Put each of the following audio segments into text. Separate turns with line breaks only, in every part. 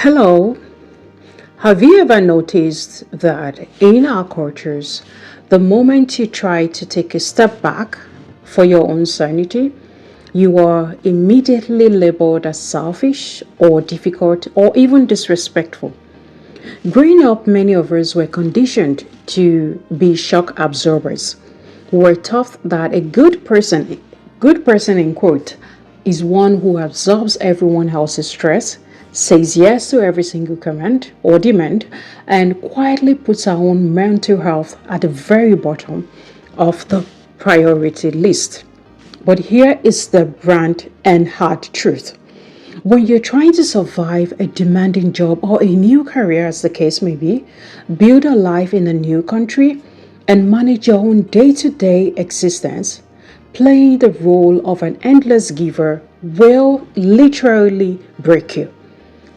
Hello, have you ever noticed that in our cultures, the moment you try to take a step back for your own sanity, you are immediately labeled as selfish or difficult or even disrespectful? Growing up, many of us were conditioned to be shock absorbers. We were taught that a good person in quote, is one who absorbs everyone else's stress, says yes to every single command or demand, and quietly puts our own mental health at the very bottom of the priority list. But here is the brand and hard truth. When you're trying to survive a demanding job or a new career, as the case may be, build a life in a new country, and manage your own day to day existence, playing the role of an endless giver will literally break you.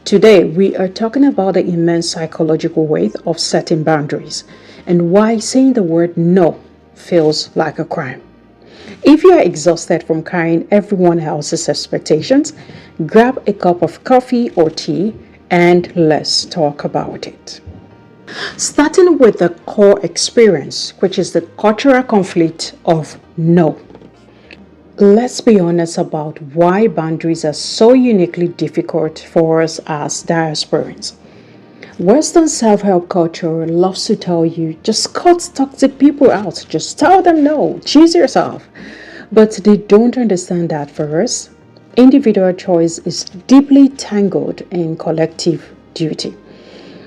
Today, we are talking about the immense psychological weight of setting boundaries and why saying the word no feels like a crime. If you are exhausted from carrying everyone else's expectations, grab a cup of coffee or tea and let's talk about it. Starting with the core experience, which is the cultural conflict of no. Let's be honest about why boundaries are so uniquely difficult for us as diasporans. Western self-help culture loves to tell you, just cut toxic people out, just tell them no, choose yourself. But they don't understand that for us, individual choice is deeply tangled in collective duty.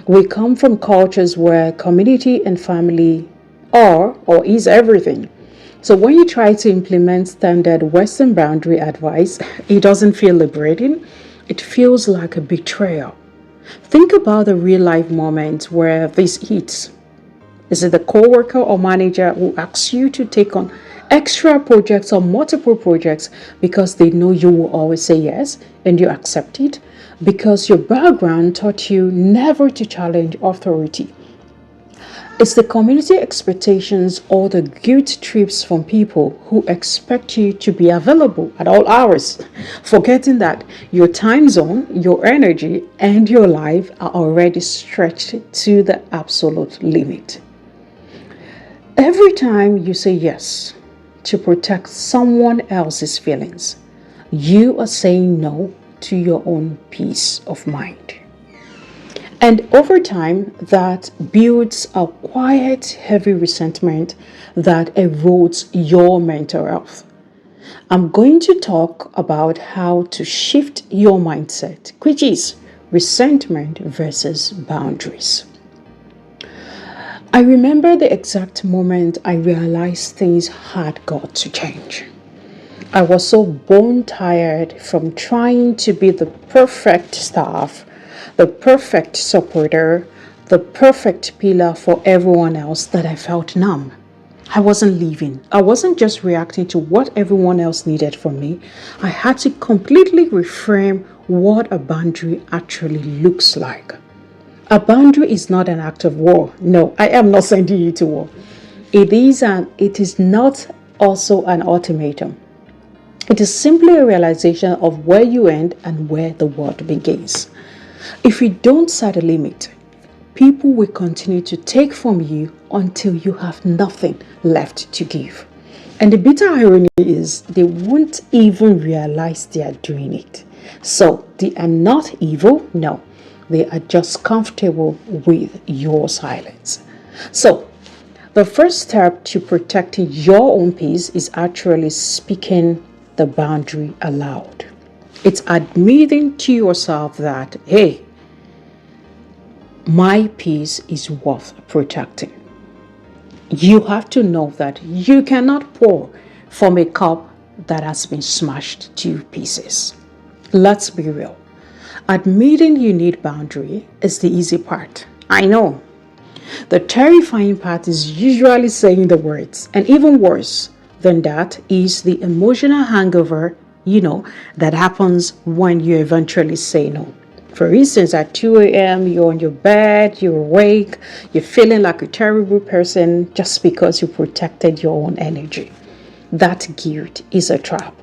We come from cultures where community and family are or is everything. So when you try to implement standard Western boundary advice, it doesn't feel liberating. It feels like a betrayal. Think about the real life moment where this hits. Is it the coworker or manager who asks you to take on extra projects or multiple projects because they know you will always say yes and you accept it? Because your background taught you never to challenge authority. It's the community expectations or the guilt trips from people who expect you to be available at all hours, forgetting that your time zone, your energy, and your life are already stretched to the absolute limit. Every time you say yes to protect someone else's feelings, you are saying no to your own peace of mind. And over time, that builds a quiet, heavy resentment that erodes your mental health. I'm going to talk about how to shift your mindset, which is resentment versus boundaries. I remember the exact moment I realized things had got to change. I was so bone tired from trying to be the perfect staff, the perfect supporter, the perfect pillar for everyone else that I felt numb. I wasn't leaving. I wasn't just reacting to what everyone else needed from me. I had to completely reframe what a boundary actually looks like. A boundary is not an act of war. No, I am not sending you to war. It is not also an ultimatum. It is simply a realization of where you end and where the world begins. If you don't set a limit, people will continue to take from you until you have nothing left to give. And the bitter irony is they won't even realize they are doing it. So they are not evil, no. They are just comfortable with your silence. So the first step to protecting your own peace is actually speaking the boundary aloud. It's admitting to yourself that, hey, my peace is worth protecting. You have to know that you cannot pour from a cup that has been smashed to pieces. Let's be real. Admitting you need boundary is the easy part. I know. The terrifying part is usually saying the words, and even worse than that is the emotional hangover, that happens when you eventually say no. For instance, at 2 a.m., you're on your bed, you're awake, you're feeling like a terrible person just because you protected your own energy. That guilt is a trap,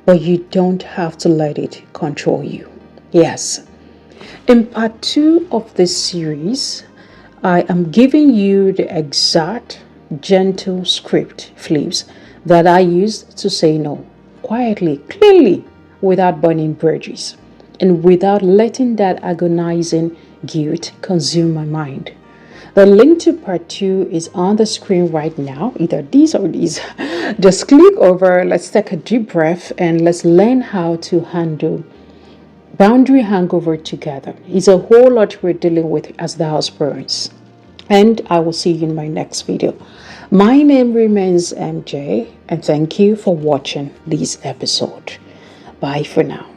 but you don't have to let it control you. Yes, In part 2 of this series, I am giving you the exact gentle script flips that I used to say no quietly, clearly, without burning bridges and without letting that agonizing guilt consume my mind. The link to part 2 is on the screen right now, either these or these. Just click over, let's take a deep breath, and let's learn how to handle boundary hangover together. It's a whole lot we're dealing with as diasporans. And I will see you in my next video. My name remains MJ, and thank you for watching this episode. Bye for now.